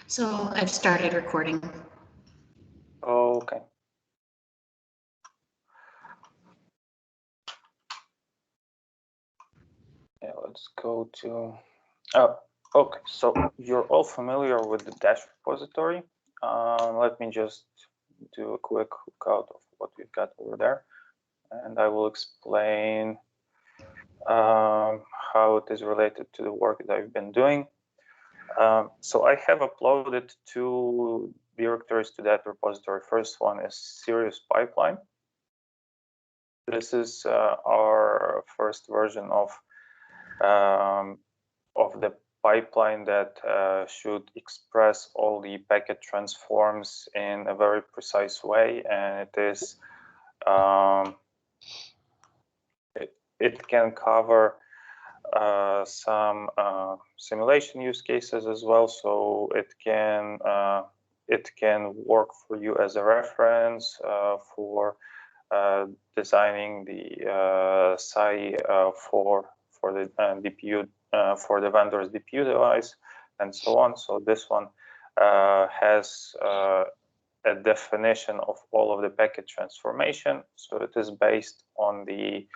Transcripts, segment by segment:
So I've started recording. Okay. Yeah, let's go to, okay, so you're all familiar with the Dash repository. Let me just do a quick lookout of what we've got over there, and I will explain how it is related to the work that I've been doing. So I have uploaded two directories to that repository. First one is Serious Pipeline. This is our first version of the pipeline that should express all the packet transforms in a very precise way, and it is it can cover some simulation use cases as well, so it can work for you as a reference for designing the SAI for the DPU for the vendor's DPU device and so on. So this one has a definition of all of the packet transformation. So it is based on the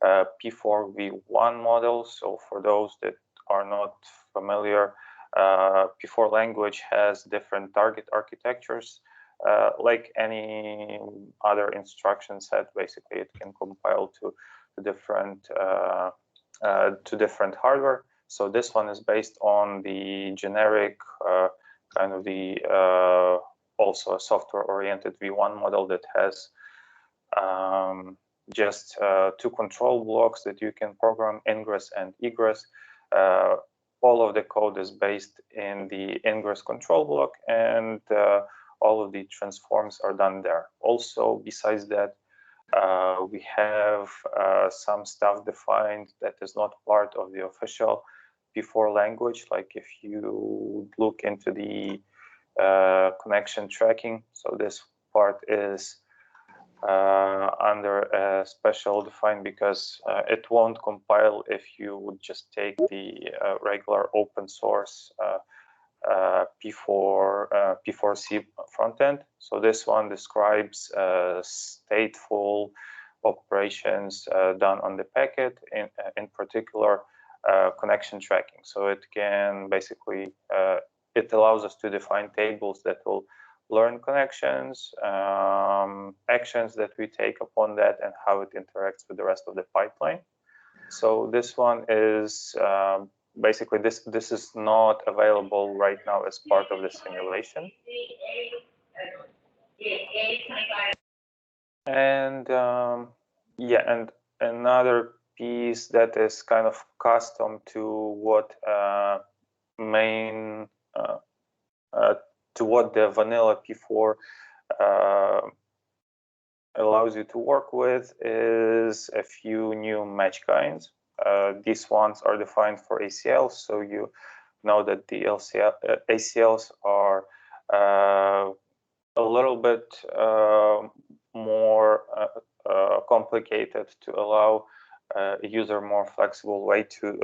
P4v1 model. So for those that are not familiar, P4 language has different target architectures. Like any other instruction set, basically it can compile to different hardware. So this one is based on the generic kind of the also a software-oriented V1 model that has just two control blocks that you can program, ingress and egress. All of the code is based in the ingress control block, and all of the transforms are done there. Also, besides that, we have some stuff defined that is not part of the official P4 language. Like if you look into the connection tracking, so this part is under a special define because it won't compile if you would just take the regular open source P4C frontend. So this one describes stateful operations done on the packet, in particular connection tracking. So it can basically, it allows us to define tables that will learn connections, actions that we take upon that, and how it interacts with the rest of the pipeline. So this one is basically this is not available right now as part of the simulation. And yeah, and another piece that is kind of custom to what to what the vanilla P4 allows you to work with is a few new match kinds. These ones are defined for ACLs, so you know that the ACLs are a little bit more complicated to allow a user more flexible way to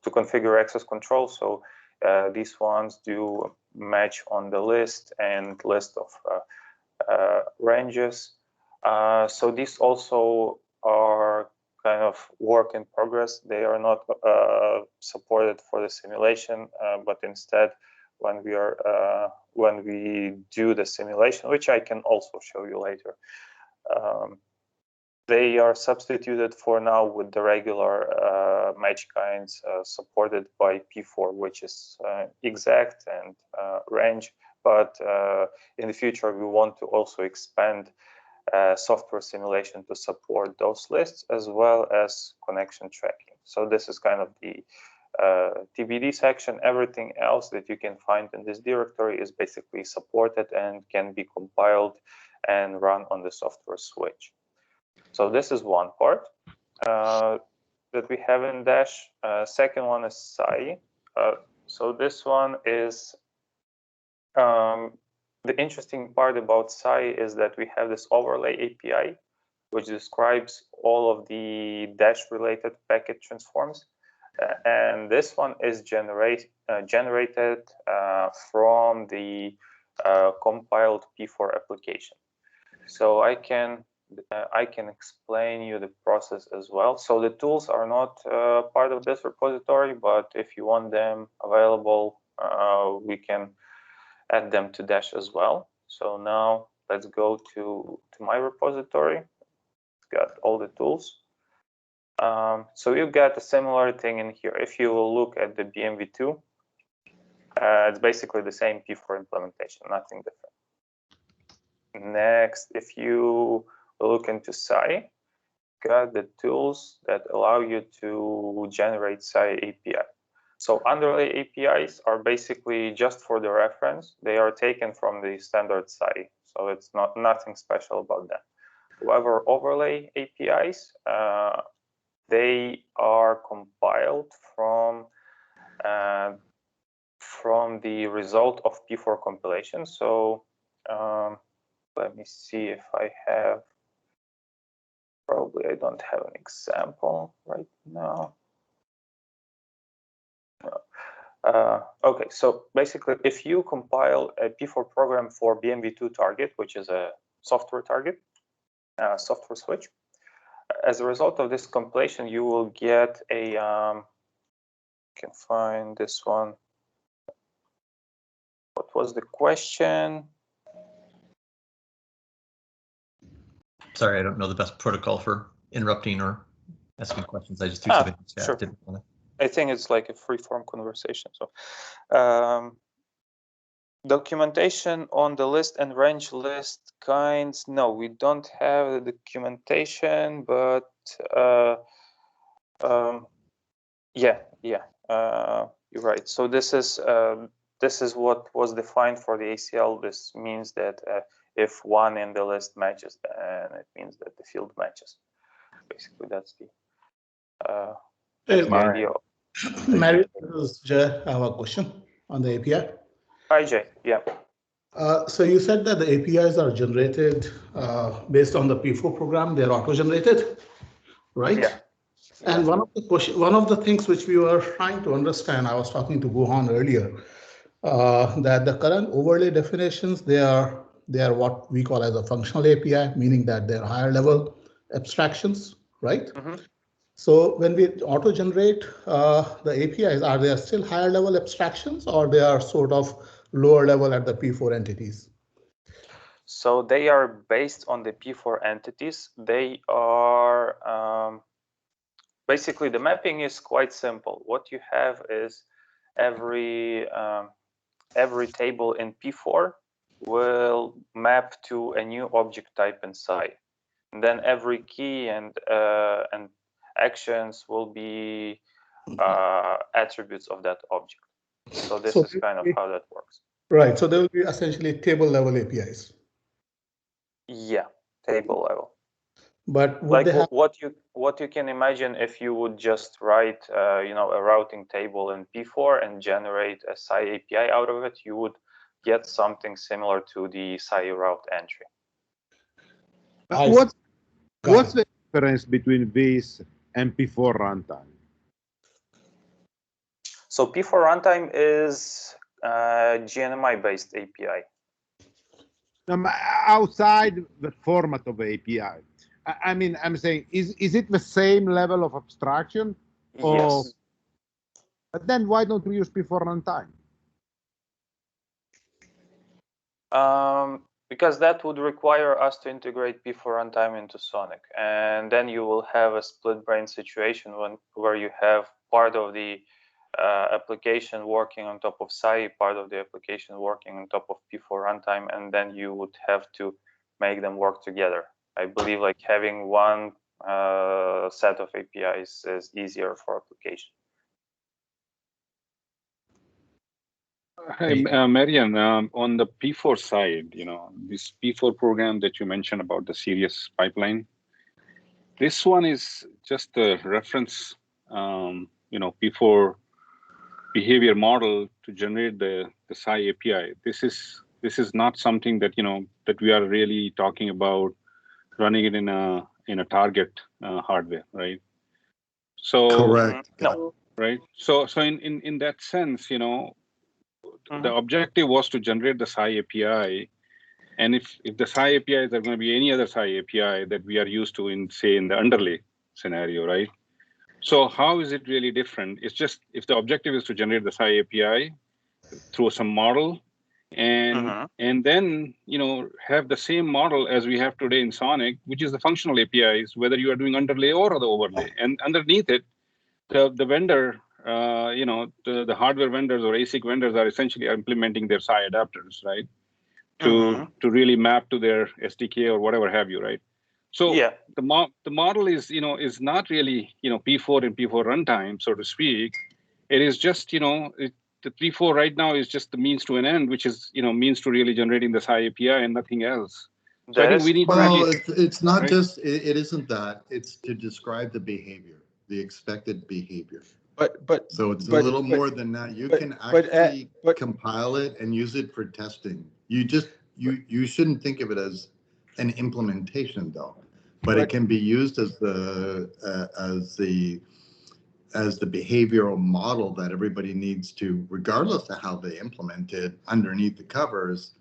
configure access control. So these ones do match on the list and list of ranges. So these also are kind of work in progress. They are not supported for the simulation, but instead, when we do the simulation, which I can also show you later, they are substituted for now with the regular match kinds supported by P4, which is exact and range. But in the future, we want to also expand software simulation to support those lists as well as connection tracking. So this is kind of the TBD section. Everything else that you can find in this directory is basically supported and can be compiled and run on the software switch. So this is one part that we have in Dash. Second one is SAI. So this one is the interesting part about SAI is that we have this overlay API, which describes all of the Dash related packet transforms. And this one is generated from the compiled P4 application. So I can explain you the process as well. So the tools are not part of this repository, but if you want them available, we can add them to Dash as well. So now let's go to my repository. It's got all the tools. So you get a similar thing in here. If you look at the BMV2, it's basically the same P4 implementation, nothing different. Next, if you look into SCI, got the tools that allow you to generate SCI API. So underlay APIs are basically just for the reference. They are taken from the standard SCI, so it's nothing special about that. However, overlay APIs, they are compiled from the result of P4 compilation. So let me see if I have, probably I don't have an example right now. Okay, so basically if you compile a P4 program for BMV2 target, which is a software target, software switch, as a result of this compilation, you will get a, can find this one. What was the question? Sorry, I don't know the best protocol for interrupting or asking questions. I just threw something in the chat. Sure. Didn't want to. I think it's like a free-form conversation. So documentation on the list and range list kinds. No, we don't have the documentation, but yeah, you're right. So this is what was defined for the ACL. This means that if one in the list matches, then it means that the field matches. Basically, that's the idea. Mary, this is Jay. I have a question on the API. Hi, Jay. Yeah. So you said that the APIs are generated based on the P4 program. They're auto-generated, right? Yeah. And one of the things which we were trying to understand, I was talking to Guhan earlier, that the current overlay definitions, they are what we call as a functional API, meaning that they're higher level abstractions, right? Mm-hmm. So when we auto-generate the APIs, are they still higher level abstractions, or they are sort of lower level at the P4 entities? So they are based on the P4 entities. They are basically, the mapping is quite simple. What you have is every table in P4 will map to a new object type in SCI. And then every key and actions will be attributes of that object. So this is kind of how that works. Right. So there will be essentially table level APIs. Yeah, table level. But like what you can imagine if you would just write a routing table in P4 and generate a SCI API out of it, you would get something similar to the SCI route entry. What's the difference between this and P4 runtime? So P4 runtime is GNMI-based API. Outside the format of API. I mean, I'm saying, is it the same level of abstraction? Yes. But then why don't we use P4 runtime? Because that would require us to integrate P4 runtime into Sonic, and then you will have a split brain situation where you have part of the application working on top of SCI, part of the application working on top of P4 runtime, and then you would have to make them work together. I believe like having one set of APIs is easier for application. Hi, Marian, on the P4 side, this P4 program that you mentioned about the serious pipeline, this one is just a reference, P4 behavior model to generate the SCI API. This is not something that that we are really talking about running it in a target hardware, right? So correct. right? So in that sense, you know, the objective was to generate the Psi API. And if the Psi APIs are going to be any other Psi API that we are used to in, say, in the underlay scenario, right? So how is it really different? It's just, if the objective is to generate the Psi API through some model, and then, you know, have the same model as we have today in Sonic, which is the functional APIs, whether you are doing underlay or the overlay. And underneath it, the vendor, you know, the hardware vendors or ASIC vendors are essentially implementing their Psi adapters, right? To really map to their SDK or whatever have you, right? So the model is, you know, is not really, you know, P4 and P4 runtime, so to speak. It is just, you know, the P4 right now is just the means to an end, which is, you know, means to really generating the Psi API and nothing else. So I think we need to really, it's not right? just, it isn't that. It's to describe the behavior, the expected behavior. But So it's a little more than that. You can actually compile it and use it for testing. You shouldn't think of it as an implementation though, but it can be used as the behavioral model that everybody needs to, regardless of how they implement it underneath the covers,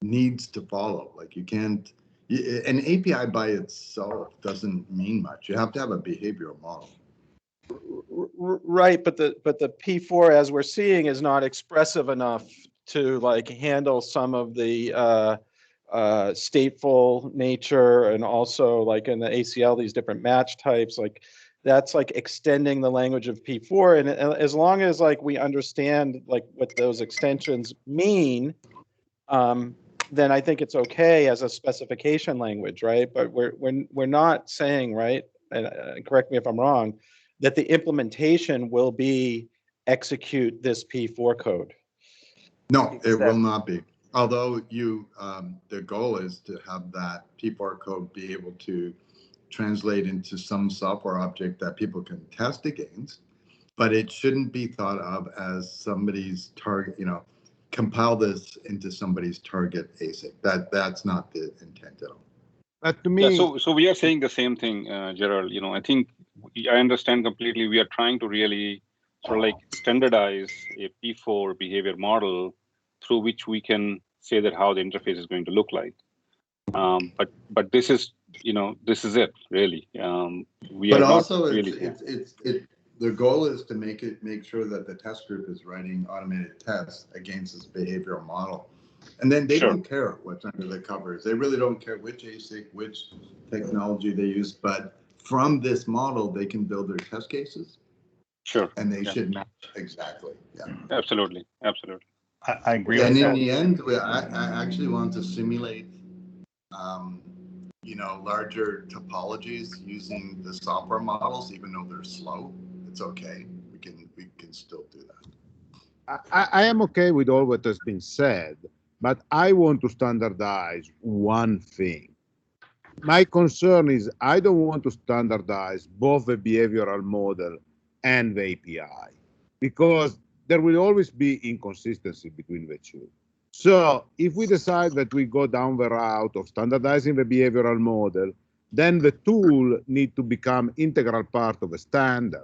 needs to follow. Like you can't, an API by itself doesn't mean much. You have to have a behavioral model. right, but the P4, as we're seeing, is not expressive enough to like handle some of the stateful nature, and also like in the ACL, these different match types, like that's like extending the language of P4. And as long as like we understand like what those extensions mean, then I think it's okay as a specification language, right? But we're not saying, right, and correct me if I'm wrong, that the implementation will be execute this P4 code. No, it will not be. Although you, the goal is to have that P4 code be able to translate into some software object that people can test against, but it shouldn't be thought of as somebody's target, you know, compile this into somebody's target ASIC. That's not the intent at all. But to me, so we are saying the same thing, Gerald. You know, I think I understand completely. We are trying to really sort of like standardize a P4 behavior model through which we can say that how the interface is going to look like. But this is, you know, this is it really. But also, the goal is to make sure that the test group is writing automated tests against this behavioral model. And then they don't care what's under the covers. They really don't care which ASIC, which technology they use. But from this model, they can build their test cases. Sure. And they should match exactly. Yeah. Absolutely. Absolutely. I agree. And in the end, I actually want to simulate, you know, larger topologies using the software models, even though they're slow. It's okay. We can still do that. I am okay with all what has been said, but I want to standardize one thing. My concern is I don't want to standardize both the behavioral model and the API, because there will always be inconsistency between the two. So if we decide that we go down the route of standardizing the behavioral model, then the tool needs to become integral part of a standard.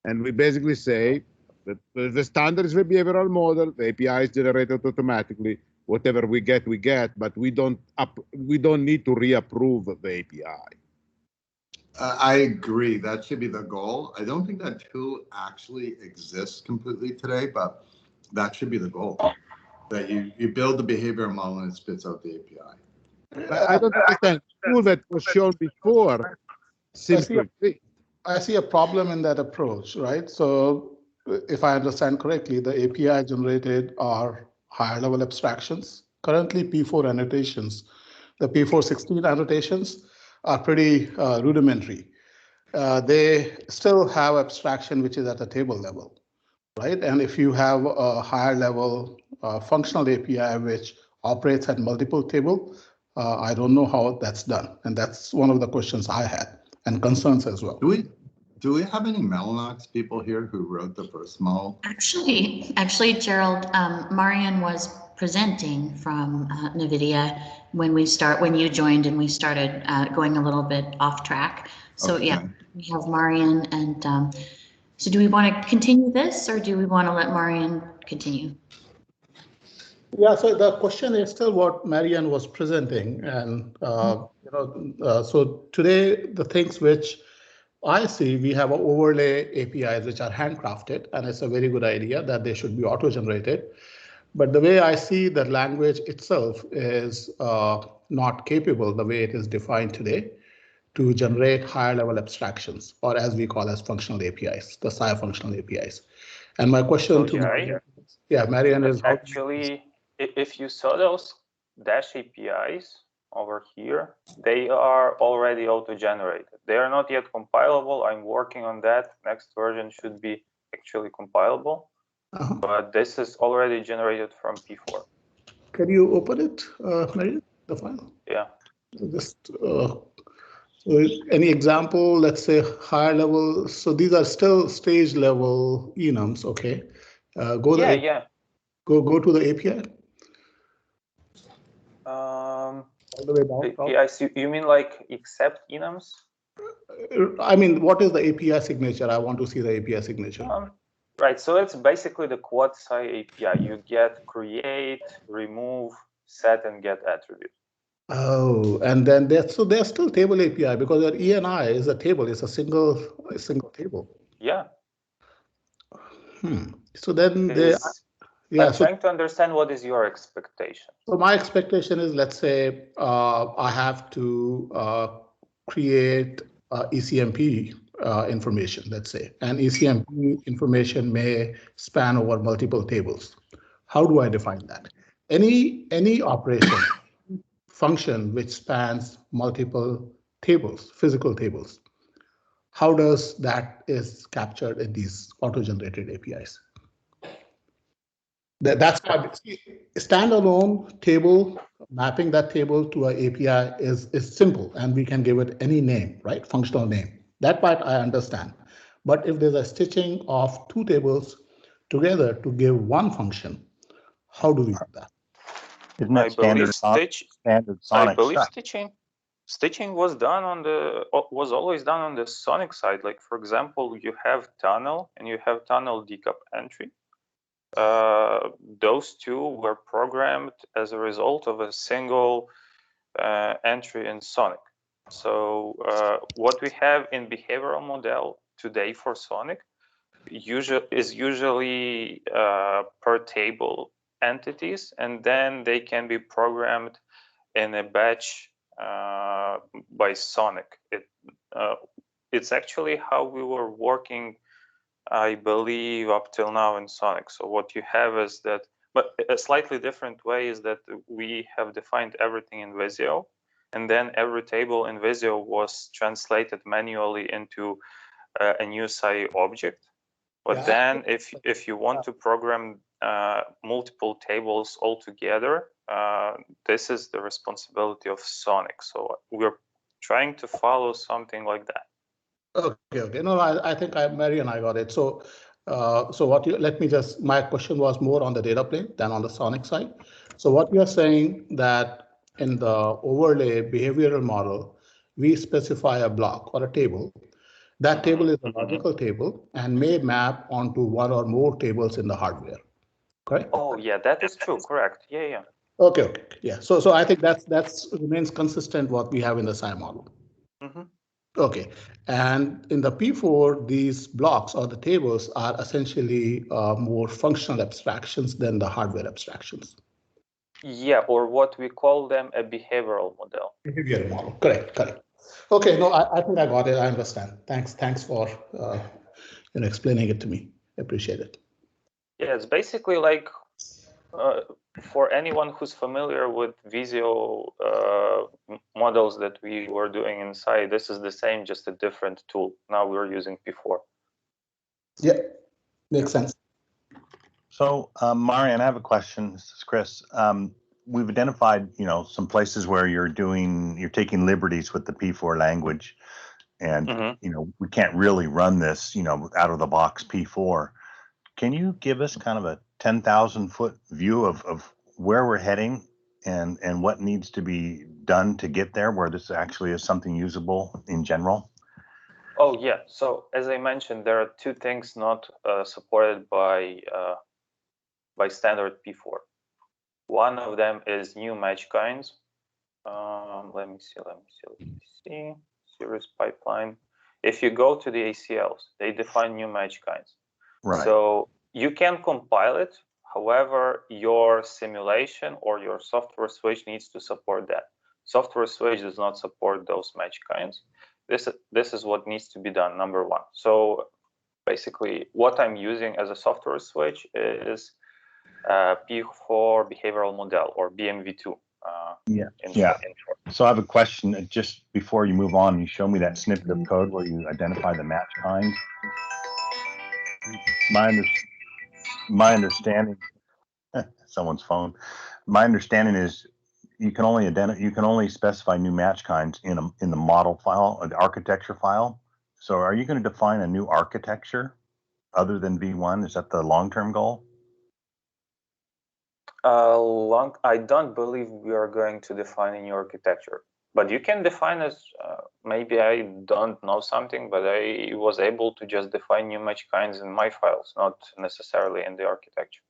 And we basically say that the standard is the behavioral model, the API is generated automatically, whatever we get, but we don't need to reapprove the API. I agree. That should be the goal. I don't think that tool actually exists completely today, but that should be the goal. That you build the behavioral model and it spits out the API. I don't understand. The tool that was shown before seems to exist. I see a problem in that approach, right? So if I understand correctly, the API generated are higher level abstractions. Currently, P4 annotations, the P416 annotations are pretty rudimentary. They still have abstraction, which is at a table level, right? And if you have a higher level functional API, which operates at multiple tables, I don't know how that's done. And that's one of the questions I had and concerns as well. Do we have any Mellanox people here who wrote the first model? Actually, Gerald, Marian was presenting from NVIDIA when you joined and we started going a little bit off track. So okay. Yeah, we have Marian and So do we want to continue this, or do we want to let Marian continue? Yeah, so the question is still what Marian was presenting. And, so today, the things which I see, we have overlay APIs which are handcrafted, and it's a very good idea that they should be auto-generated. But the way I see the language itself is not capable, the way it is defined today, to generate higher level abstractions, or as we call as functional APIs, the SCI functional APIs. And my question to Marian, Marian is actually, if you saw those Dash APIs over here, they are already auto-generated. They are not yet compilable. I'm working on that. Next version should be actually compilable, but this is already generated from P4. Can you open it, Marian, the file? Yeah. Just any example, let's say higher level. So these are still stage level enums. Okay. Go to the API. All the way down. APIs, you mean like except enums? I mean, what is the API signature? I want to see the API signature. Right, so it's basically the quad SCI API. You get create, remove, set, and get attribute. Oh, and then there's still table API because your ENI is a table. It's a single table. Yeah. So then I'm trying to understand what is your expectation. So my expectation is, let's say I have to create ECMP information, let's say, and ECMP information may span over multiple tables. How do I define that? Any operation function which spans multiple tables, physical tables, how does that is captured in these auto-generated APIs? That's why standalone table, mapping that table to an API is simple, and we can give it any name, right? Functional name. That part I understand. But if there's a stitching of two tables together to give one function, how do we do that? Isn't that standard Sonic stuff? Stitching was always done on the Sonic side. Like, for example, you have tunnel and you have tunnel decup entry. Those two were programmed as a result of a single entry in Sonic. So what we have in behavioral model today for Sonic is usually per table entities, and then they can be programmed in a batch by Sonic. It's actually how we were working, I believe, up till now in Sonic. So what you have is that, but a slightly different way is that we have defined everything in Visio, and then every table in Visio was translated manually into a new SCI object. But then if you want to program multiple tables all together, this is the responsibility of Sonic. So we're trying to follow something like that. Okay. No, I think Marian, I got it. So, my question was more on the data plane than on the Sonic side. So what you're saying that in the overlay behavioral model, we specify a block or a table. That table is a logical table and may map onto one or more tables in the hardware, correct? Oh yeah, that is true, correct. Yeah. Okay. Yeah, so I think that's remains consistent what we have in the SCI model. Okay, and in the P4, these blocks or the tables are essentially more functional abstractions than the hardware abstractions. Yeah, or what we call them a behavioral model. Behavioral model, correct. Okay, no, I think I got it. I understand. Thanks for explaining it to me. I appreciate it. Yeah, it's basically like for anyone who's familiar with Visio models that we were doing inside, this is the same, just a different tool. Now we're using P4. Yeah, makes sense. So, Marian, I have a question. This is Chris. We've identified, some places where you're taking liberties with the P4 language, and we can't really run this, out of the box P4. Can you give us kind of a 10,000-foot view of where we're heading and what needs to be done to get there, where this actually is something usable in general? Oh yeah, so as I mentioned, there are two things not supported by standard P4. One of them is new match kinds. Let me see. Series pipeline. If you go to the ACLs, they define new match kinds. Right. So you can compile it. However, your simulation or your software switch needs to support that. Software switch does not support those match kinds. This is what needs to be done, number one. So basically, what I'm using as a software switch is P4 behavioral model, or BMV2. Yeah. So I have a question. Just before you move on, you show me that snippet of code where you identify the match kind. My understanding, someone's phone. My understanding is you can only specify new match kinds in the model file, or the architecture file. So are you going to define a new architecture other than V1? Is that the long-term goal? I don't believe we are going to define a new architecture, but you can define as maybe I don't know something, but I was able to just define new match kinds in my files, not necessarily in the architecture.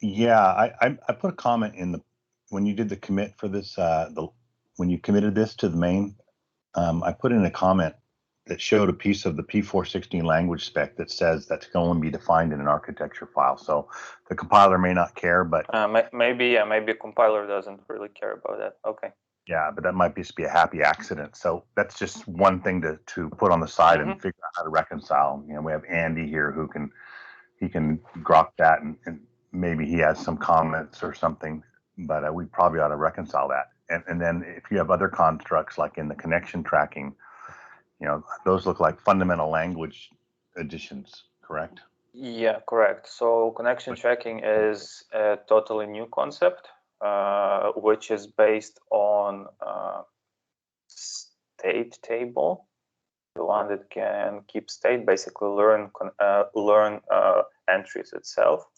Yeah, I put a comment in when you did the commit for this, when you committed this to the main, I put in a comment that showed a piece of the P416 language spec that says that can only be defined in an architecture file. So the compiler may not care, but maybe a compiler doesn't really care about that. Okay. Yeah, but that might just be a happy accident. So that's just one thing to put on the side and figure out how to reconcile. You know, we have Andy here who can grok that and maybe he has some comments or something, but we probably ought to reconcile that. And then if you have other constructs like in the connection tracking, you know, those look like fundamental language additions, correct? Yeah, correct. So connection tracking is a totally new concept, which is based on state table, the one that can keep state, basically learn entries itself.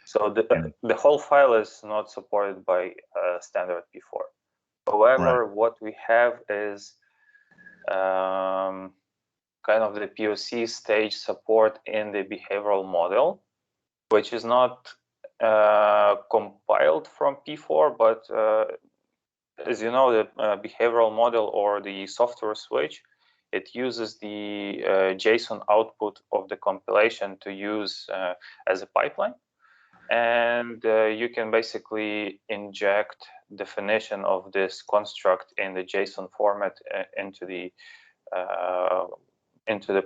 So the whole file is not supported by standard P4. However, what we have is kind of the POC stage support in the behavioral model, which is not compiled from P4, but as you know, the behavioral model or the software switch, it uses the JSON output of the compilation to use as a pipeline. And you can basically inject definition of this construct in the JSON format into the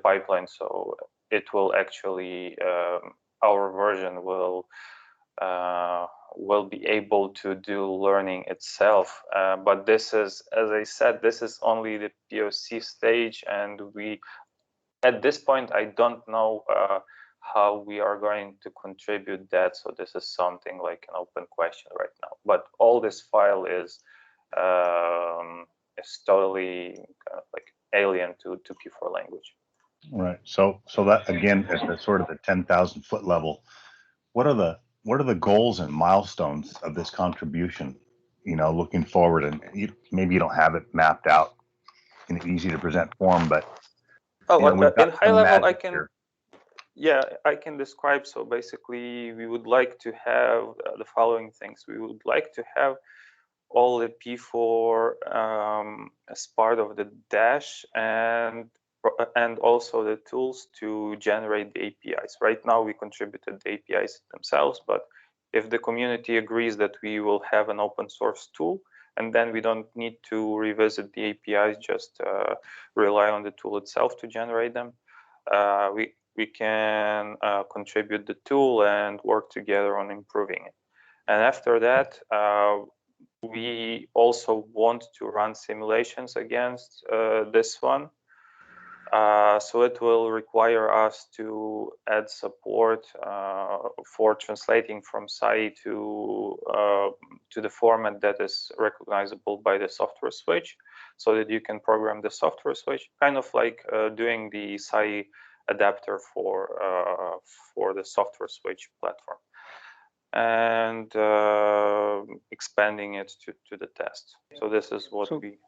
pipeline. So it will actually, our version will be able to do learning itself. But this is, as I said, this is only the POC stage, and at this point, I don't know how we are going to contribute that. So this is something like an open question right now. But all this file is totally kind of like alien to P4 language. Right. So that again, at the sort of the 10,000 foot level, what are the goals and milestones of this contribution? You know, looking forward, and maybe you don't have it mapped out in an easy to present form, but in high level, I can. Here. Yeah, I can describe. So basically, we would like to have the following things. We would like to have all the P4 as part of the dash, and also the tools to generate the APIs. Right now, we contributed the APIs themselves, but if the community agrees that we will have an open source tool, and then we don't need to revisit the APIs, just rely on the tool itself to generate them, we can contribute the tool and work together on improving it. And after that, we also want to run simulations against this one. So it will require us to add support for translating from SAI to the format that is recognizable by the software switch, so that you can program the software switch, kind of like doing the SAI adapter for the software switch platform, and expanding it to the test. So this is what we.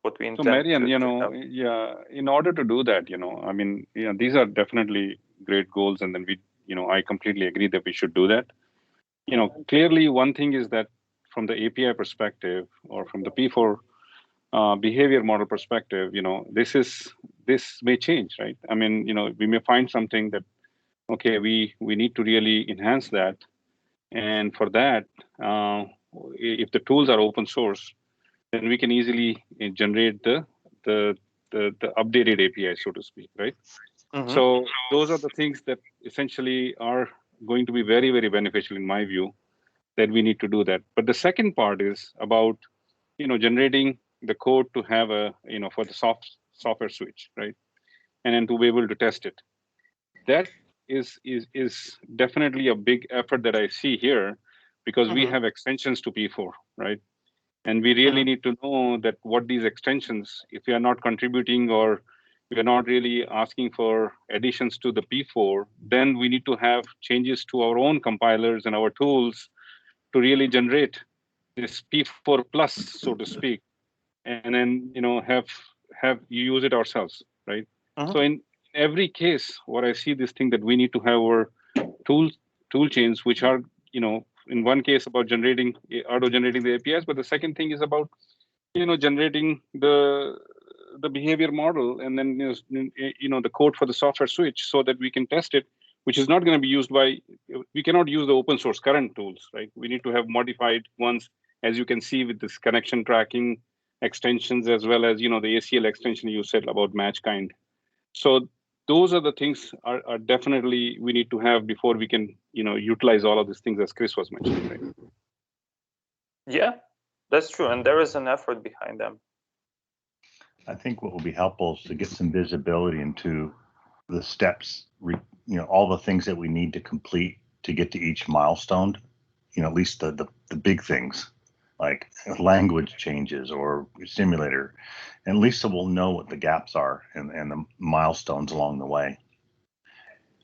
what we intend. So Marian, to have. yeah, in order to do that, I mean, these are definitely great goals, and then I completely agree that we should do that. Clearly, one thing is that from the API perspective or from the P4 behavior model perspective, this may change, right? I mean, we may find something that, okay, we need to really enhance that, and for that, if the tools are open source, then we can easily generate the updated API, so to speak, right? Mm-hmm. So those are the things that essentially are going to be very, very beneficial in my view, that we need to do that. But the second part is about, generating the code to have for the software switch, right? And then to be able to test it. That is definitely a big effort that I see here, because we have extensions to P4, right? And we really need to know that what these extensions, if we are not contributing or we are not really asking for additions to the P4, then we need to have changes to our own compilers and our tools to really generate this P4 plus, so to speak, and then have you use it ourselves, right? So in every case, what I see this thing that we need to have our tool chains, which are in one case about auto-generating the APIs, but the second thing is about generating the behavior model, and then the code for the software switch, so that we can test it, which is not going to be used we cannot use the open source current tools, right? We need to have modified ones, as you can see with this connection tracking extensions, as well as the ACL extension you said about match kind. So those are the things are definitely we need to have before we can utilize all of these things, as Chris was mentioning, right? Yeah, that's true, and there is an effort behind them. I think what will be helpful is to get some visibility into the steps, all the things that we need to complete to get to each milestone, at least the big things like language changes or simulator, and at least we'll know what the gaps are and the milestones along the way.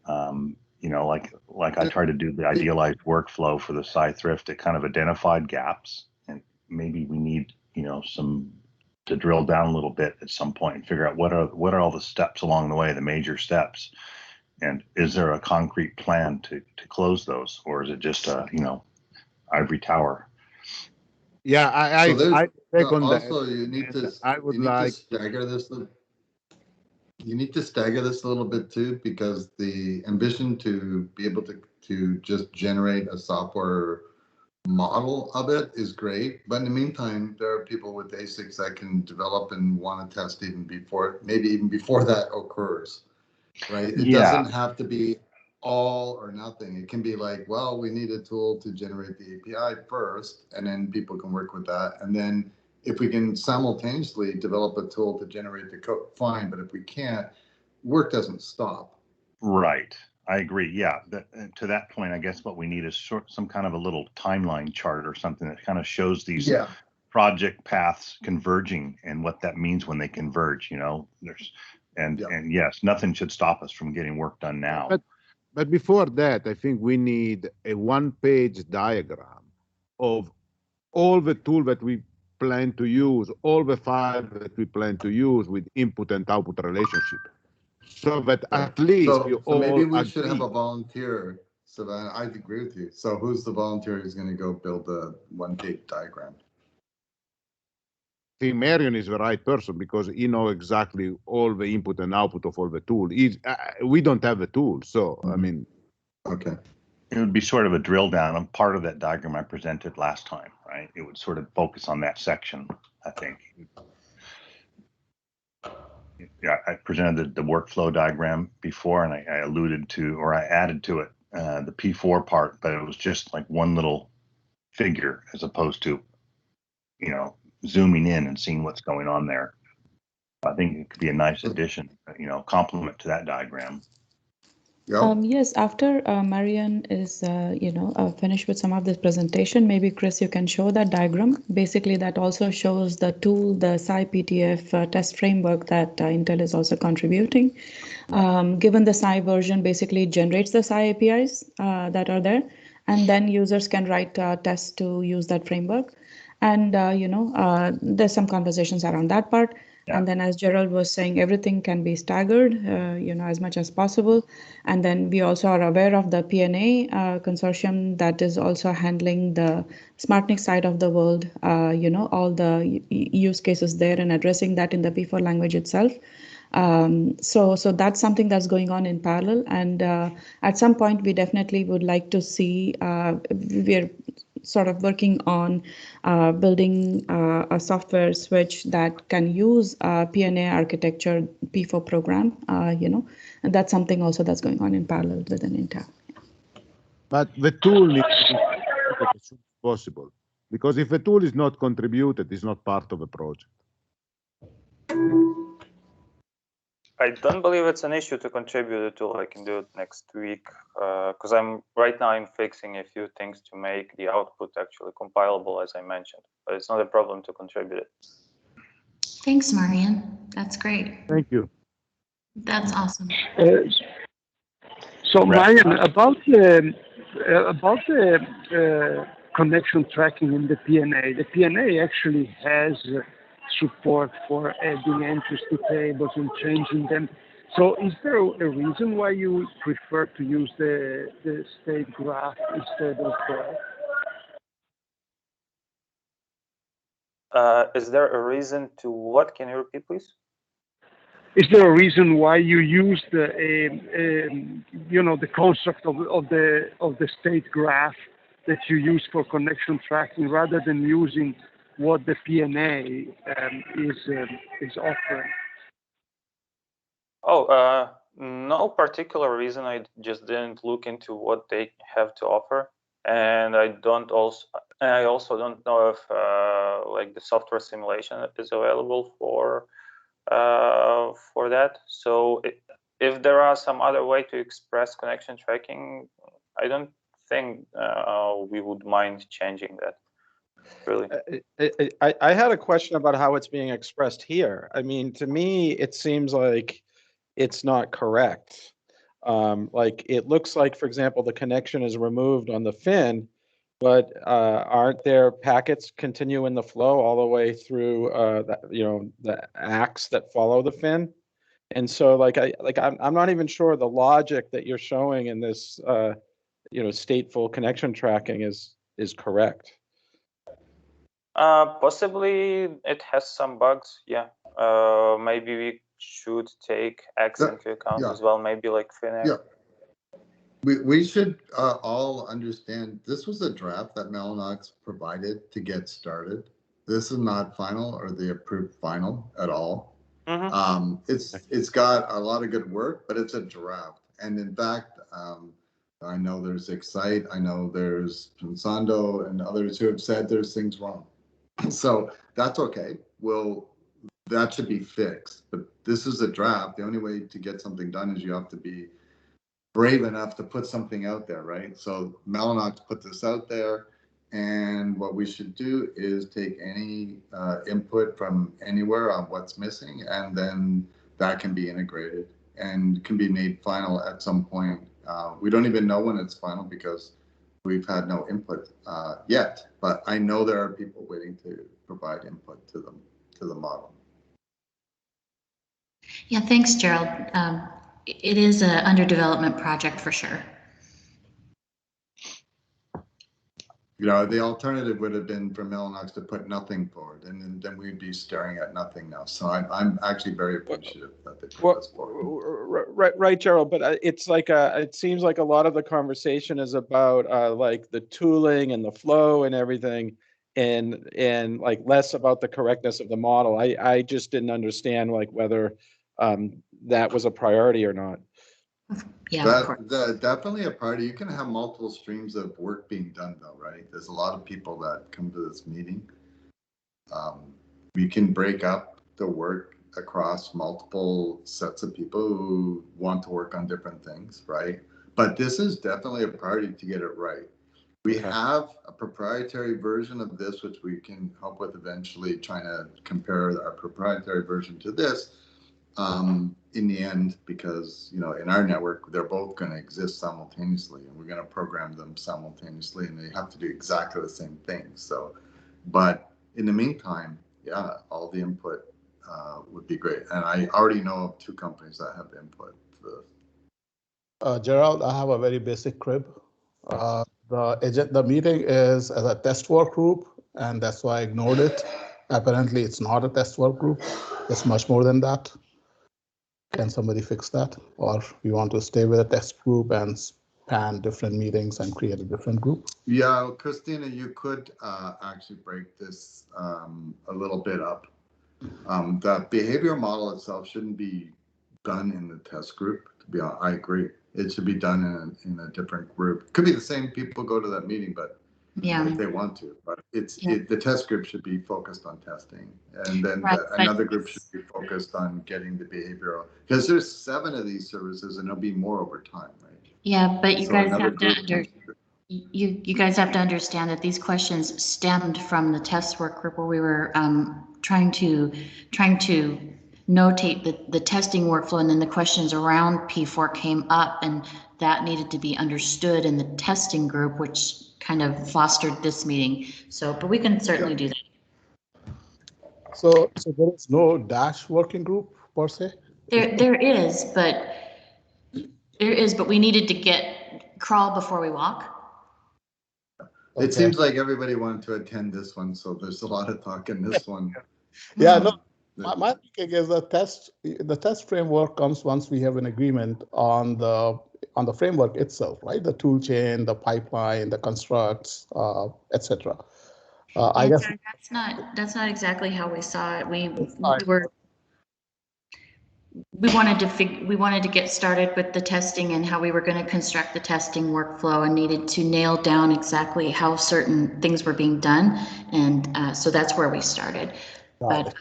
Like I try to do the idealized workflow for the sci-thrift, it kind of identified gaps, and maybe we need some to drill down a little bit at some point and figure out what are all the steps along the way, the major steps, and is there a concrete plan to close those, or is it just a ivory tower? Yeah, I second also that. you need to I would to stagger this. You need to stagger this a little bit too, because the ambition to be able to just generate a software model of it is great, but in the meantime, there are people with ASICs that can develop and want to test even before that occurs, right? It doesn't have to be all or nothing. It can be like, well, we need a tool to generate the API first, and then people can work with that. And then if we can simultaneously develop a tool to generate the code, fine. But if we can't, work doesn't stop. Right. I agree. Yeah. To that point, I guess what we need is some kind of a little timeline chart or something that kind of shows these project paths converging and what that means when they converge. And yes, nothing should stop us from getting work done now. But before that, I think we need a one-page diagram of all the tools that we plan to use, all the files that we plan to use with input and output relationship. So that at least so maybe we should have a volunteer. Savannah, I agree with you. So who's the volunteer who's going to go build the one-page diagram? I think Marion is the right person, because he knows exactly all the input and output of all the tools. We don't have the tool, so I mean. Okay. It would be sort of a drill down on part of that diagram I presented last time, right? It would sort of focus on that section, I think. Yeah, I presented the workflow diagram before, and I alluded to, or I added to it, the P4 part, but it was just like one little figure as opposed to, zooming in and seeing what's going on there. I think it could be a nice addition, complement to that diagram. Yes, after Marian is, finished with some of this presentation, maybe Chris, you can show that diagram. Basically, that also shows the tool, the SciPTF test framework that Intel is also contributing. Given the Sci version, basically generates the Sci APIs that are there, and then users can write tests to use that framework. And, there's some conversations around that part. Yeah. And then, as Gerald was saying, everything can be staggered, as much as possible. And then we also are aware of the PNA consortium that is also handling the SmartNIC side of the world, all the use cases there and addressing that in the P4 language itself. So that's something that's going on in parallel. And at some point, we definitely would like to see, we're sort of working on building a software switch that can use PNA architecture P4 program, and that's something also that's going on in parallel within Intel. But the tool needs to be as soon as possible, because if a tool is not contributed, it's not part of a project. I don't believe it's an issue to contribute a tool. I can do it next week because I'm fixing a few things to make the output actually compilable, as I mentioned. But it's not a problem to contribute it. Thanks, Marian. That's great. Thank you. That's awesome. So, Marian, about the connection tracking in the PNA actually has support for adding entries to tables and changing them. So is there a reason why you prefer to use the state graph instead of Is there a reason to what? Can you repeat, please? Is there a reason why you use the construct of the state graph that you use for connection tracking rather than using what the PNA is offering? Oh, no particular reason. I just didn't look into what they have to offer, and I also don't know if like the software simulation is available for that. So if there are some other way to express connection tracking, I don't think we would mind changing that. Really, I had a question about how it's being expressed here. I mean, to me, it seems like it's not correct. Like it looks like, for example, the connection is removed on the fin, but aren't there packets continue in the flow all the way through the acts that follow the fin? And so I'm not even sure the logic that you're showing in this stateful connection tracking is correct. Possibly it has some bugs. Yeah. Maybe we should take X into account as well. Maybe like FinX. Yeah. We should all understand this was a draft that Mellanox provided to get started. This is not final or the approved final at all. Mm-hmm. It's got a lot of good work, but it's a draft. And in fact, I know there's Excite, I know there's Pensando and others who have said there's things wrong. So that's okay. That should be fixed. But this is a draft. The only way to get something done is you have to be brave enough to put something out there, right? So Mellanox put this out there, and what we should do is take any input from anywhere on what's missing, and then that can be integrated and can be made final at some point. We don't even know when it's final because we've had no input yet, but I know there are people waiting to provide input to the model. Yeah, thanks, Gerald. It is an under development project for sure. The alternative would have been for Mellanox to put nothing forward, and then we'd be staring at nothing now. So I'm actually very appreciative that they put this forward. Right, Gerald. But it's like it seems like a lot of the conversation is about like the tooling and the flow and everything, and like less about the correctness of the model. I just didn't understand like whether that was a priority or not. Yeah, definitely a priority. You can have multiple streams of work being done, though, right? There's a lot of people that come to this meeting. We can break up the work across multiple sets of people who want to work on different things, right? But this is definitely a priority to get it right. We have a proprietary version of this, which we can help with eventually, trying to compare our proprietary version to this. In the end, because in our network, they're both going to exist simultaneously, and we're going to program them simultaneously, and they have to do exactly the same thing. So But in the meantime, yeah, all the input would be great. And I already know of 2 companies that have input for this. Gerald, I have a very basic crib. The meeting is as a test work group, and that's why I ignored it. Apparently, it's not a test work group. It's much more than that. Can somebody fix that? Or you want to stay with a test group and span different meetings and create a different group? Yeah, Christina, you could actually break this a little bit up. The behavioral model itself shouldn't be done in the test group. To be honest, I agree. It should be done in a different group. Could be the same people go to that meeting, but Yeah. if they want to. But Yeah. the test group should be focused on testing, and then Right, another group should be focused on getting the behavioral. Because there's 7 of these services, and there'll be more over time, right? Yeah, but you So guys another have to group you guys have to understand that these questions stemmed from the test work group where we were trying to notate the testing workflow, and then the questions around P4 came up, and that needed to be understood in the testing group, which kind of fostered this meeting. So, but we can certainly do that. So there is no Dash working group per se? There is, but we needed to crawl before we walk. It seems like everybody wanted to attend this one, so there's a lot of talk in this one. Yeah, no. My thinking is the test framework comes once we have an agreement on the framework itself, right? The tool chain, the pipeline, the constructs, etc. I guess that's not exactly how we saw it. We wanted to get started with the testing and how we were going to construct the testing workflow, and needed to nail down exactly how certain things were being done, and so that's where we started. But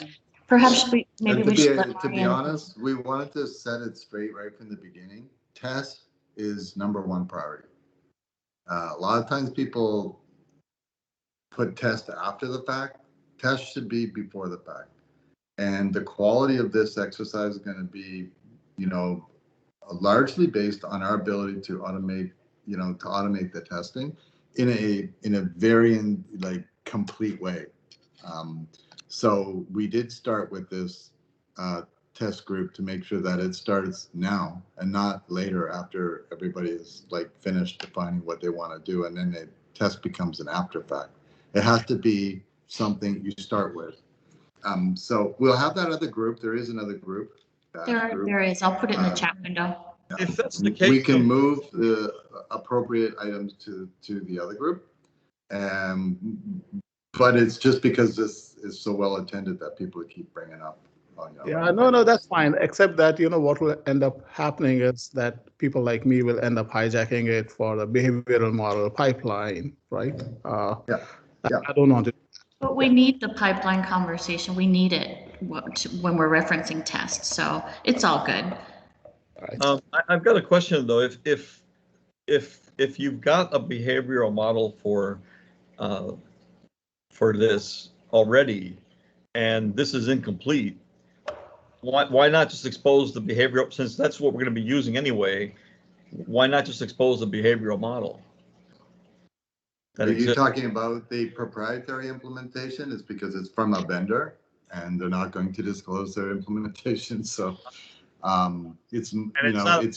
perhaps we should. To be honest, we wanted to set it straight right from the beginning. Test is #1 priority. A lot of times people put test after the fact. Test should be before the fact. And the quality of this exercise is going to be, largely based on our ability to automate, the testing in a very complete way. So we did start with this test group to make sure that it starts now and not later after everybody is finished defining what they want to do, and then the test becomes an after fact. It has to be something you start with. So we'll have that other group. There is another group. There is. I'll put it in the chat window. If that's the case, we can move the appropriate items to the other group. But it's just because this is so well attended that people keep bringing up. Yeah, no, that's fine. Except that, what will end up happening is that people like me will end up hijacking it for the behavioral model pipeline, right? I don't want to. But we need the pipeline conversation. We need it when we're referencing tests. So it's all good. All right. I've got a question though. If you've got a behavioral model for this already, and this is incomplete, why not just expose the behavioral, since that's what we're going to be using anyway? Why not just expose the behavioral model? Are you talking about the proprietary implementation? It's because it's from a vendor and they're not going to disclose their implementation. So it's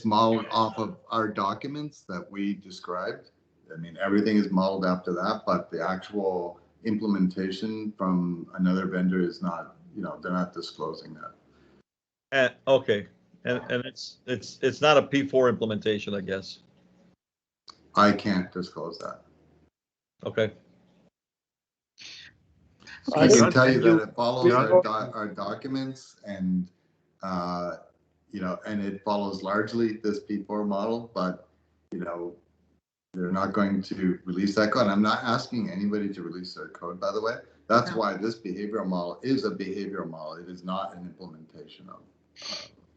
modeled off of our documents that we described. I mean, everything is modeled after that, but the actual implementation from another vendor is not, they're not disclosing that. Okay. And it's not a P4 implementation, I guess. I can't disclose that. Okay. I can tell you that it follows our documents, and and it follows largely this P4 model, but they're not going to release that code. I'm not asking anybody to release their code, by the way. That's why this behavioral model is a behavioral model. It is not an implementation of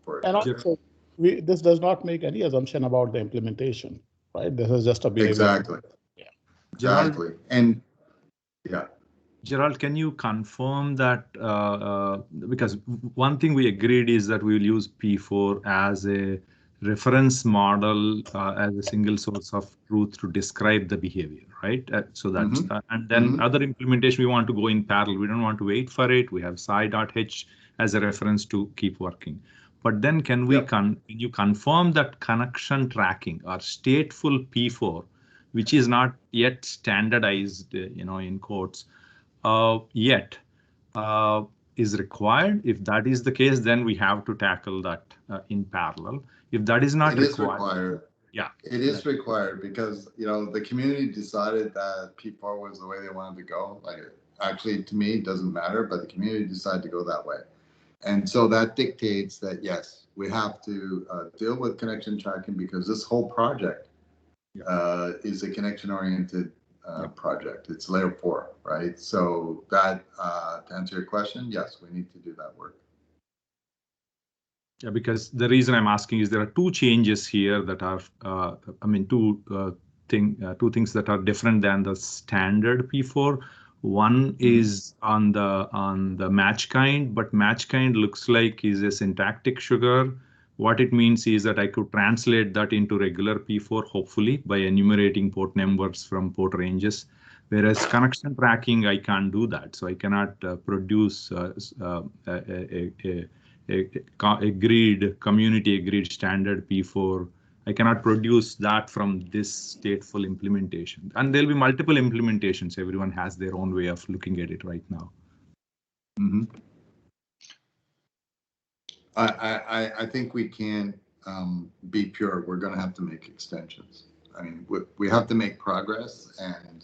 for it. And also, this does not make any assumption about the implementation, right? This is just a behavior. Exactly. Yeah. Exactly. And yeah. Gerald, can you confirm that, because one thing we agreed is that we will use P4 as a reference model as a single source of truth to describe the behavior, right? So that's and then other implementation, we want to go in parallel. We don't want to wait for it. We have psi.h as a reference to keep working. But then can we can you confirm that connection tracking or stateful P4, which is not yet standardized, in quotes, yet, is required? If that is the case, then we have to tackle that in parallel. If that is not required, yeah, it is required because the community decided that P4 was the way they wanted to go. Like, actually, to me, it doesn't matter, but the community decided to go that way, and so that dictates that yes, we have to deal with connection tracking because this whole project is a connection-oriented project. It's layer 4, right? So that to answer your question, yes, we need to do that work. Yeah, because the reason I'm asking is there are two changes here that are, two things that are different than the standard P4. One is on the match kind, but match kind looks like is a syntactic sugar. What it means is that I could translate that into regular P4, hopefully, by enumerating port numbers from port ranges. Whereas connection tracking, I can't do that. So I cannot produce community agreed standard P4. I cannot produce that from this stateful implementation. And there'll be multiple implementations. Everyone has their own way of looking at it right now. I think we can't be pure. We're going to have to make extensions. I mean, we have to make progress, and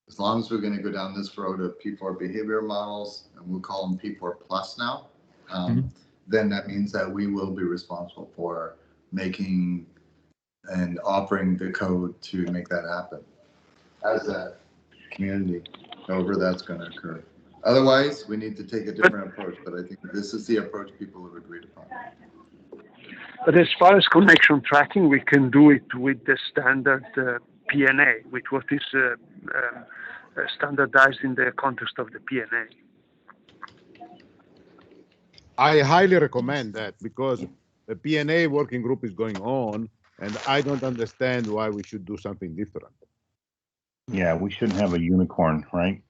as long as we're going to go down this road of P4 behavior models, and we'll call them P4 plus now, then that means that we will be responsible for making and offering the code to make that happen as a community, however that's going to occur. Otherwise, we need to take a different approach, but I think this is the approach people have agreed upon. But as far as connection tracking, we can do it with the standard PNA, with what is standardized in the context of the PNA. I highly recommend that because the PNA working group is going on, and I don't understand why we should do something different. Yeah, we shouldn't have a unicorn, right?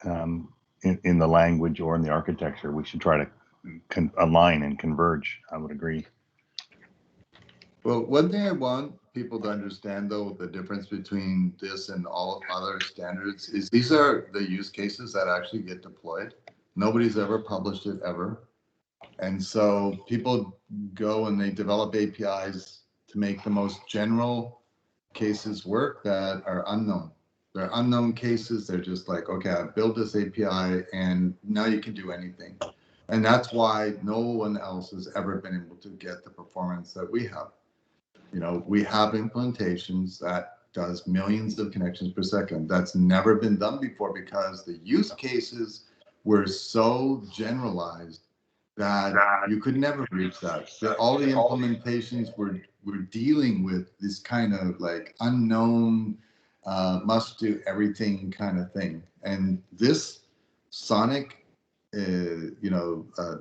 In the language or in the architecture, we should try to align and converge. I would agree. Well, one thing I want people to understand, though, the difference between this and all other standards is these are the use cases that actually get deployed. Nobody's ever published it ever. And so people go and they develop APIs to make the most general cases work that are unknown. They're unknown cases. They're just like, okay, I built this API and now you can do anything. And that's why no one else has ever been able to get the performance that we have. We have implementations that does millions of connections per second. That's never been done before because the use cases were so generalized that you could never reach that. All the implementations were dealing with this kind of like unknown, must do everything kind of thing. And this Sonic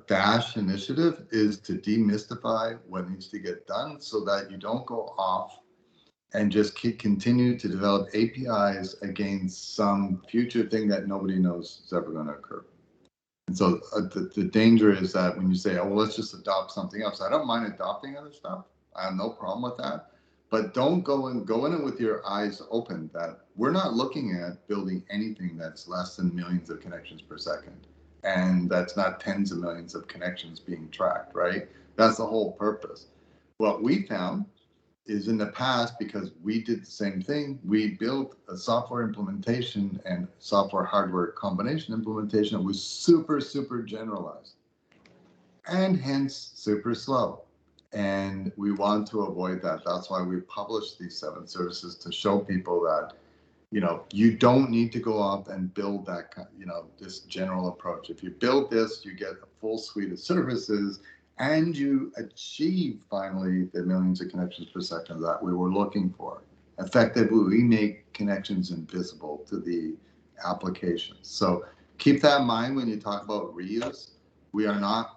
Dash initiative is to demystify what needs to get done so that you don't go off and just continue to develop APIs against some future thing that nobody knows is ever going to occur. And so the danger is that when you say, oh, well, let's just adopt something else. I don't mind adopting other stuff. I have no problem with that. But don't go in it with your eyes open that we're not looking at building anything that's less than millions of connections per second. And that's not tens of millions of connections being tracked, right? That's the whole purpose. What we found is in the past, because we did the same thing, we built a software implementation and software hardware combination implementation that was super, super generalized and hence super slow. And we want to avoid that. That's why we published these 7 services to show people that you don't need to go off and build that, this general approach. If you build this, you get a full suite of services and you achieve finally the millions of connections per second that we were looking for. Effectively, we make connections invisible to the applications. So keep that in mind when you talk about reuse. We are not,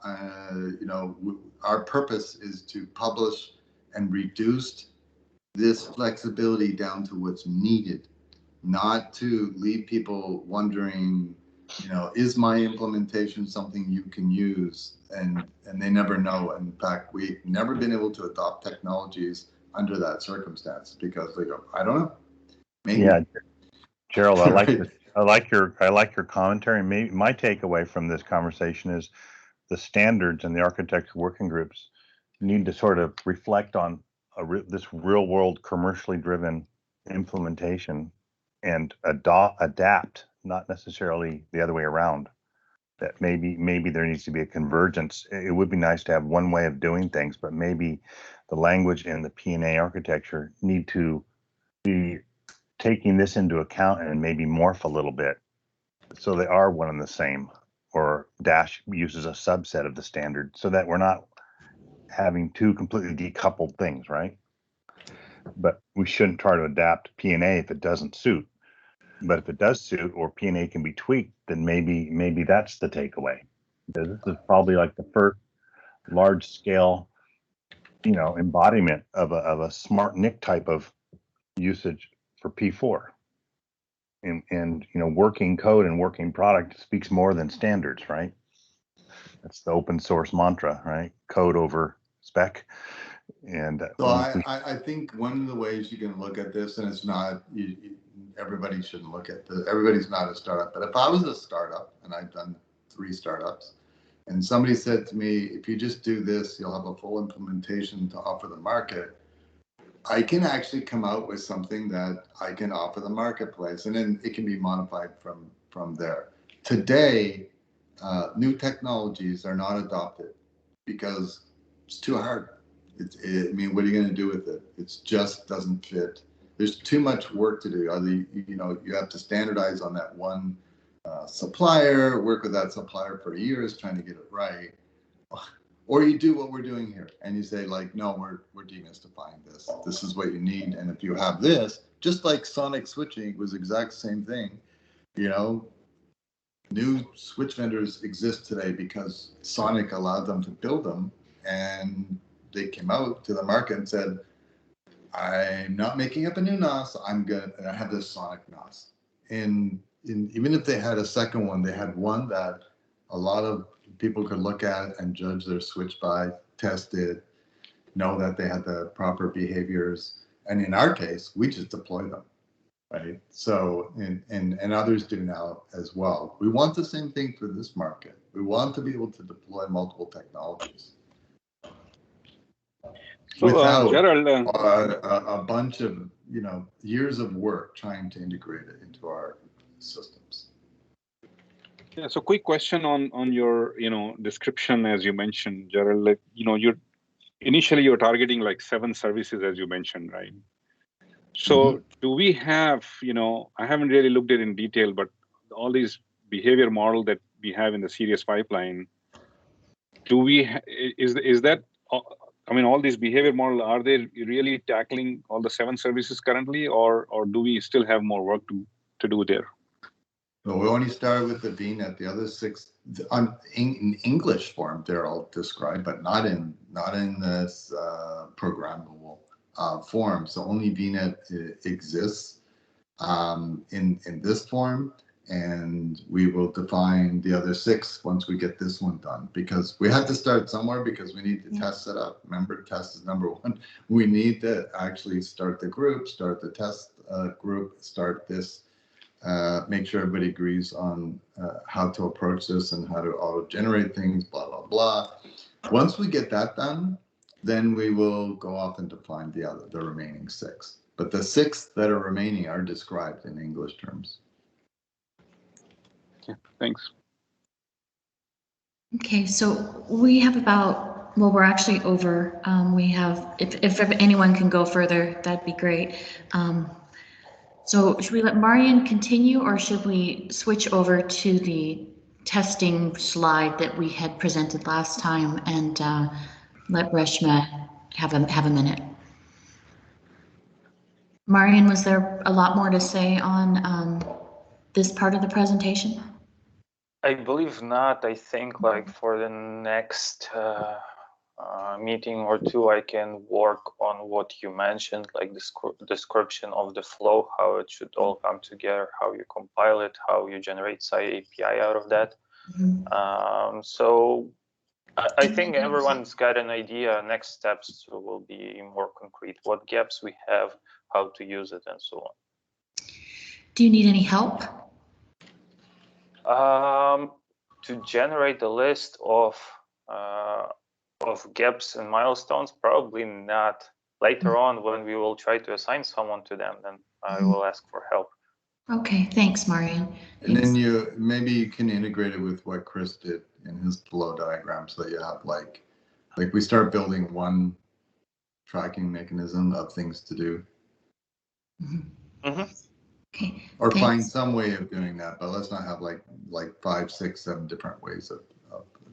our purpose is to publish and reduce this flexibility down to what's needed, not to leave people wondering, is my implementation something you can use? And they never know. In fact, we've never been able to adopt technologies under that circumstance because they go, I don't know. Maybe. Yeah, Gerald, I like Right. this. I like your commentary. Maybe my takeaway from this conversation is the standards and the architecture working groups need to sort of reflect on this real world commercially driven implementation and adapt, not necessarily the other way around. That maybe there needs to be a convergence. It would be nice to have one way of doing things, but maybe the language and the P&A architecture need to be taking this into account and maybe morph a little bit so they are one and the same, or Dash uses a subset of the standard so that we're not having two completely decoupled things, right? But we shouldn't try to adapt P&A if it doesn't suit. But if it does suit or P&A can be tweaked, then maybe that's the takeaway. Because this is probably like the first large scale, embodiment of a smart NIC type of usage for P4. And working code and working product speaks more than standards, right? That's the open source mantra, right? Code over spec. And so I think one of the ways you can look at this, and it's not, everybody shouldn't look at this, everybody's not a startup, but if I was a startup, and I've done 3 startups, and somebody said to me, if you just do this, you'll have a full implementation to offer the market, I can actually come out with something that I can offer the marketplace, and then it can be modified from there. Today, new technologies are not adopted because it's too hard. I mean, what are you going to do with it? It just doesn't fit. There's too much work to do. You have to standardize on that one supplier, work with that supplier for years trying to get it right. Or you do what we're doing here and you say, like, no, we're demystifying this. This is what you need. And if you have this, just like sonic switching was the exact same thing, new switch vendors exist today because Sonic allowed them to build them, and they came out to the market and said, I'm not making up a new NOS, I have this Sonic NOS. And even if they had a second one, they had one that a lot of people could look at and judge their switch by, test it, know that they had the proper behaviors. And in our case, we just deploy them, right? So, and others do now as well. We want the same thing for this market. We want to be able to deploy multiple technologies. So, without Gerald, a bunch of years of work trying to integrate it into our systems. Yeah. So, quick question on your description, as you mentioned, Gerald. Like, initially you're targeting like 7 services, as you mentioned, right? So, do we have I haven't really looked at it in detail, but all these behavior model that we have in the serious pipeline, do we is that? I mean, all these behavior model, are they really tackling all the 7 services currently, or do we still have more work to do there? Well, we only started with the VNet. The other 6 in English form, they're all described, but not in this programmable form. So only VNet exists in this form, and we will define the other 6 once we get this one done, because we have to start somewhere, because we need to test it up. Remember, test is number 1. We need to actually start the group, start the test group, start this, make sure everybody agrees on how to approach this and how to auto-generate things, blah, blah, blah. Once we get that done, then we will go off and define the remaining 6. But the 6 that are remaining are described in English terms. Okay, thanks. Okay, so we have we're actually over. We have, if anyone can go further, that'd be great. So should we let Marian continue, or should we switch over to the testing slide that we had presented last time and let Reshma have a minute? Marian, was there a lot more to say on this part of the presentation? I believe not. I think like for the next meeting or two, I can work on what you mentioned, like the description of the flow, how it should all come together, how you compile it, how you generate Sci API out of that. So I think everyone's got an idea. Next steps will be more concrete, what gaps we have, how to use it, and so on. Do you need any help? To generate a list of gaps and milestones, probably not. Later on, when we will try to assign someone to them, then I will ask for help. Okay, thanks, Marian. And then maybe you can integrate it with what Chris did in his flow diagram, so that you have like we start building one tracking mechanism of things to do. Okay. Or find some way of doing that, but let's not have like 5, 6, 7 different ways of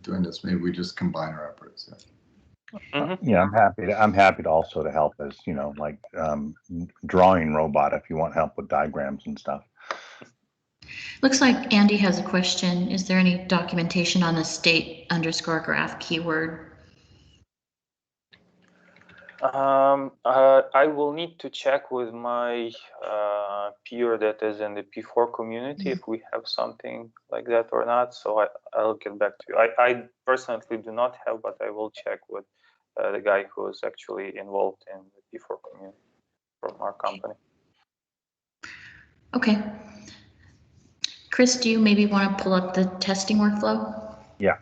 doing this. Maybe we just combine our efforts. Yeah, I'm happy to also to help as, like drawing robot if you want help with diagrams and stuff. Looks like Andy has a question. Is there any documentation on the state_graph keyword? I will need to check with my peer that is in the P4 community if we have something like that or not. So I'll get back to you. I personally do not have, but I will check with the guy who is actually involved in the P4 community from our company. Okay. Chris, do you maybe want to pull up the testing workflow? Yeah.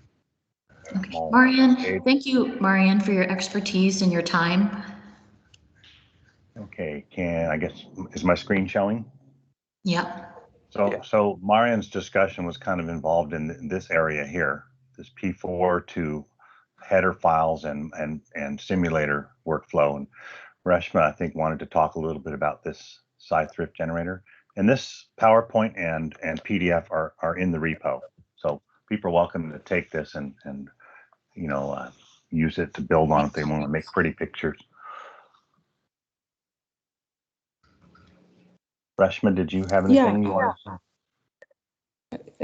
Okay. Marian, thank you, Marian, for your expertise and your time. Okay, I guess, is my screen showing? Yep. So Marian's discussion was kind of involved in this area here, this P4 to header files and simulator workflow. And Reshma, I think, wanted to talk a little bit about this Sci-Thrift generator. And this PowerPoint and PDF are in the repo. So people are welcome to take this and use it to build on if they want to make pretty pictures. Reshma, did you have anything you wanted to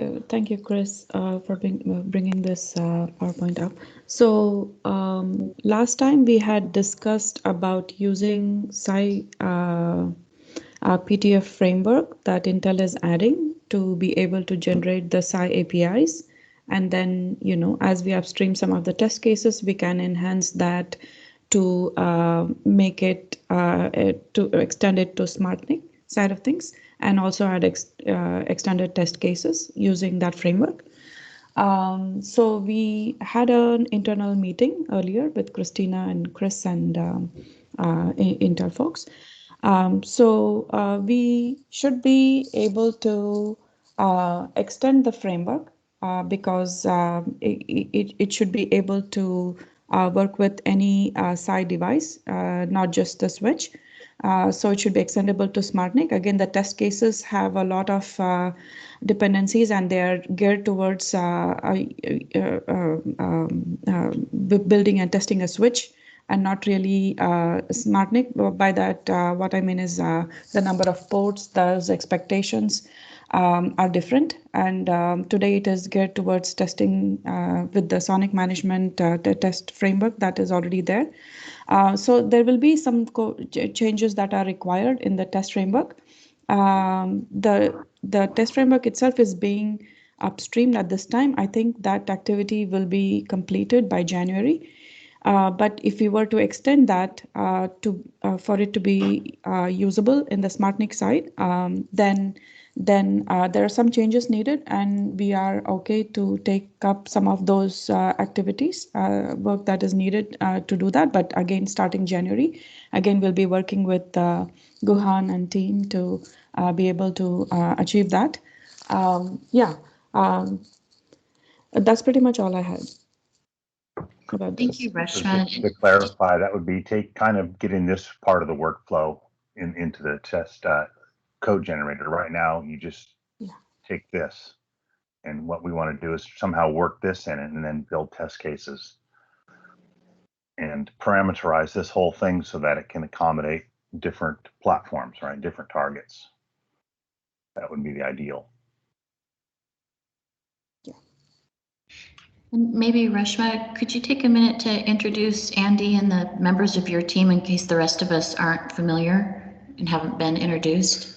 say? Thank you, Chris, for bringing this PowerPoint up. So last time we had discussed about using PTF framework that Intel is adding to be able to generate the Sci APIs. And then, as we upstream some of the test cases, we can enhance that to make it, to extend it to SmartNIC side of things, and also add extended test cases using that framework. So we had an internal meeting earlier with Christina and Chris and Intel folks. So we should be able to extend the framework because it should be able to work with any Sci device, not just the switch. So it should be extendable to SmartNIC. Again, the test cases have a lot of dependencies, and they are geared towards building and testing a switch, and not really SmartNIC. By that, what I mean is the number of ports, those expectations are different. And today it is geared towards testing with the sonic management test framework that is already there. So there will be some changes that are required in the test framework. The test framework itself is being upstreamed at this time. I think that activity will be completed by January. But if we were to extend that for it to be usable in the SmartNIC side, then there are some changes needed, and we are okay to take up some of those activities, work that is needed to do that. But again, starting January, again, we'll be working with Guhan and team to be able to achieve that. That's pretty much all I had. Thank you, Reshma. To clarify, that would be getting this part of the workflow into the test code generator. Right now, you just take this, and what we want to do is somehow work this in it and then build test cases and parameterize this whole thing so that it can accommodate different platforms, right? Different targets. That would be the ideal. Yeah. And maybe Reshma, could you take a minute to introduce Andy and the members of your team in case the rest of us aren't familiar and haven't been introduced?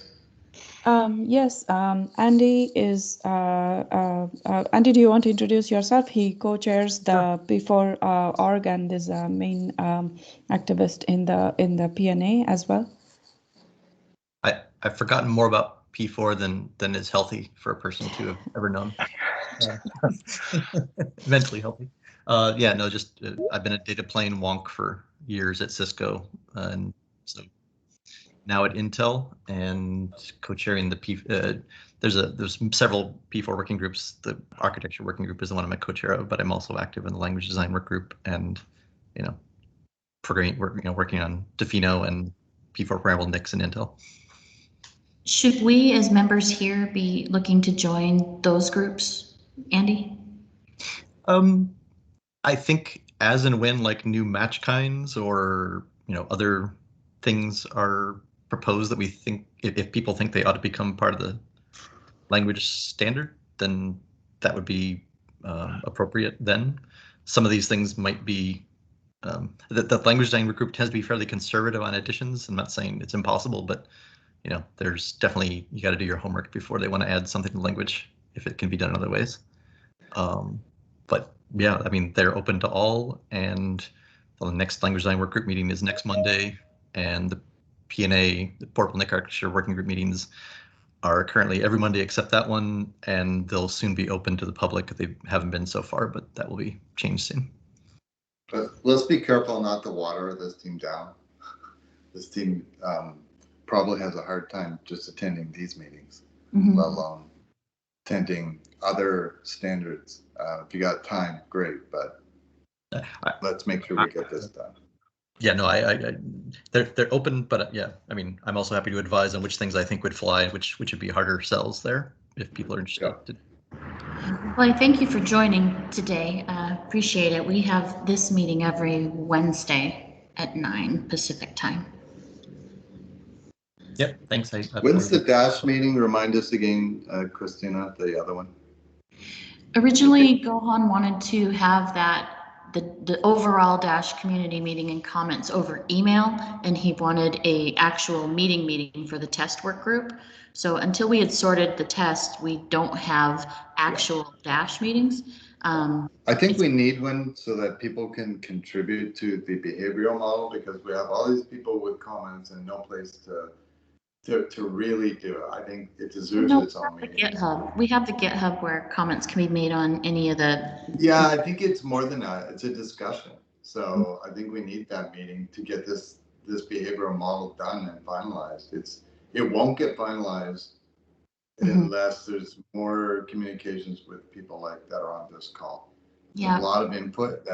Yes, Andy is, Andy, do you want to introduce yourself? He co-chairs the P4 org and is a main activist in the PNA as well. I've forgotten more about P4 than is healthy for a person to have ever known. Mentally healthy. Yeah, no, just I've been a data plane wonk for years at Cisco, and so now at Intel, and co-chairing the P. There's several P4 working groups. The architecture working group is the one I'm a co-chair of, but I'm also active in the language design work group, and working on Defino and P4 programmable NICs and Intel. Should we, as members here, be looking to join those groups, Andy? I think as and when like new match kinds or other things are proposed that we think if people think they ought to become part of the language standard, then that would be appropriate. Then some of these things might be the language design group tends to be fairly conservative on additions. I'm not saying it's impossible, but there's definitely, you got to do your homework before they want to add something to language if it can be done in other ways. But yeah, I mean, they're open to all, and the next language design work group meeting is next Monday, and the PNA, the Portable NIC Architecture working group meetings are currently every Monday except that one, and they'll soon be open to the public. They haven't been so far, but that will be changed soon. But let's be careful not to water this team down. This team probably has a hard time just attending these meetings, let alone attending other standards. If you got time, great, but let's make sure we get this done. Yeah, no, they're open, but yeah, I mean, I'm also happy to advise on which things I think would fly, which would be harder sells there if people are interested. Yeah. Well, I thank you for joining today. Appreciate it. We have this meeting every Wednesday at 9 Pacific time. Yep, thanks. When's the Dash meeting? Remind us again, Christina, the other one. Originally, Gohan wanted to have the overall Dash community meeting and comments over email, and he wanted a actual meeting for the test work group. So until we had sorted the test, we don't have actual Dash meetings. I think we need one so that people can contribute to the behavioral model, because we have all these people with comments and no place to really do it. I think it deserves its own meeting. GitHub. We have the GitHub where comments can be made on any of the. Yeah, I think it's more than that. It's a discussion. So I think we need that meeting to get this behavioral model done and finalized. It won't get finalized unless there's more communications with people that are on this call. Yeah. A lot of input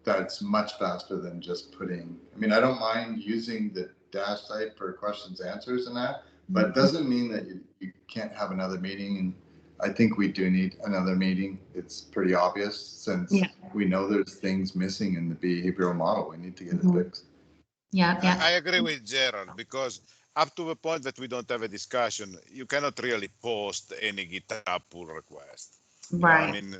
that's much faster than just putting. I mean, I don't mind using the Dash site for questions, answers, and that, but it doesn't mean that you can't have another meeting. And I think we do need another meeting. It's pretty obvious since we know there's things missing in the behavioral model. We need to get it fixed. Yeah. I agree with Gerald, because up to the point that we don't have a discussion, you cannot really post any GitHub pull request. Right. I mean,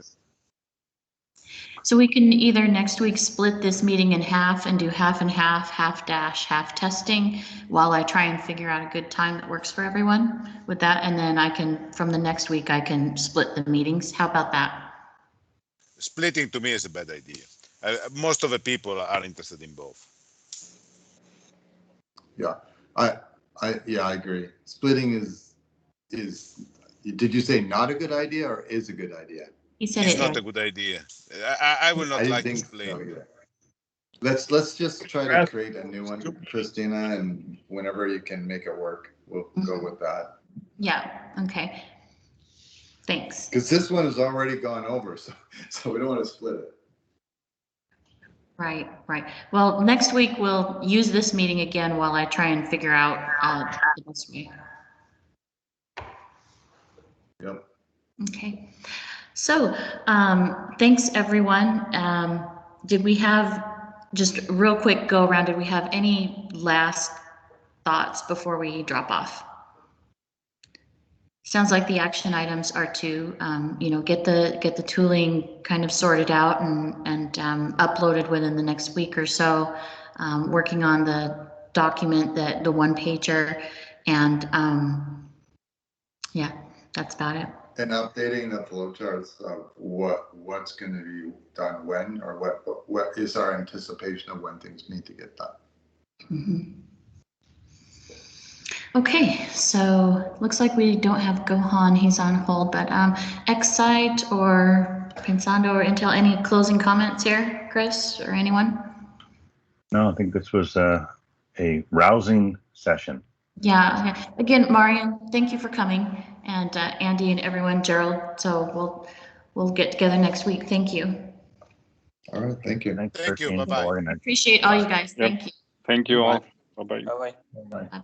so we can either next week split this meeting in half and do half and half Dash, half testing, while I try and figure out a good time that works for everyone with that. And then from the next week, I can split the meetings. How about that? Splitting to me is a bad idea. Most of the people are interested in both. Yeah, I agree. Splitting is, did you say not a good idea or is a good idea? He said it's not a good idea. I will not like to split. So, let's just try to create a new one, Christina, and whenever you can make it work, we'll go with that. Yeah, okay. Thanks. Because this one has already gone over, so we don't want to split it. Right. Well, next week we'll use this meeting again while I try and figure out the best way. Yep. Okay. So, thanks everyone. Did we have, just real quick go around, did we have any last thoughts before we drop off? sounds like the action items are to, get the tooling kind of sorted out and uploaded within the next week or so. Working on the document, the one pager, and yeah, that's about it. And updating the flowcharts of what's going to be done when, or what is our anticipation of when things need to get done. Mm-hmm. Okay, so looks like we don't have Gohan, he's on hold, but Excite or Pensando or Intel, any closing comments here, Chris, or anyone? No, I think this was a rousing session. Yeah, okay. Again, Marian, thank you for coming, and Andy and everyone, Gerald, so we'll get together next week. Thank you. All right, thank you. Thank you, bye-bye. Appreciate all you guys. Yep. Thank you. Thank you all. Bye-bye. Bye. Bye-bye.